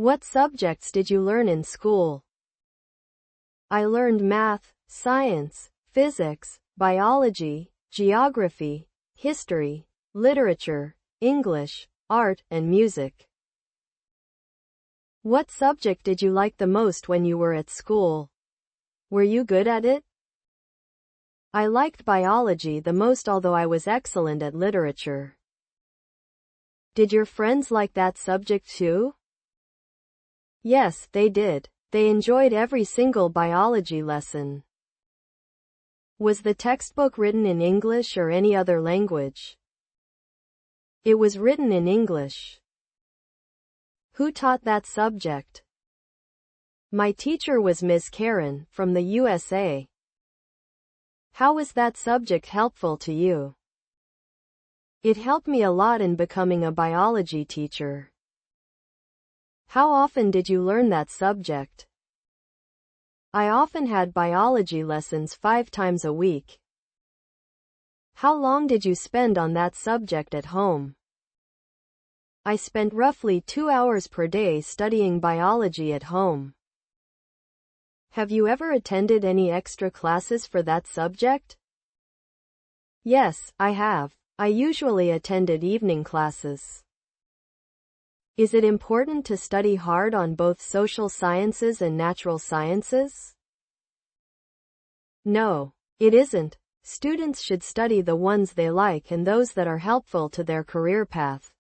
What subjects did you learn in school? I learned math, science, physics, biology, geography, history, literature, English, art, and music. What subject did you like the most when you were at school? Were you good at it? I liked biology the most, although I was excellent at literature. Did your friends like that subject too? Yes, they did. They enjoyed every single biology lesson. Was the textbook written in English or any other language? It was written in English. Who taught that subject? My teacher was Ms. Karen, from the USA. How was that subject helpful to you? It helped me a lot in becoming a biology teacher. How often did you learn that subject? I often had biology lessons 5 times a week. How long did you spend on that subject at home? I spent roughly 2 hours per day studying biology at home. Have you ever attended any extra classes for that subject? Yes, I have. I usually attended evening classes. Is it important to study hard on both social sciences and natural sciences? No, it isn't. Students should study the ones they like and those that are helpful to their career path.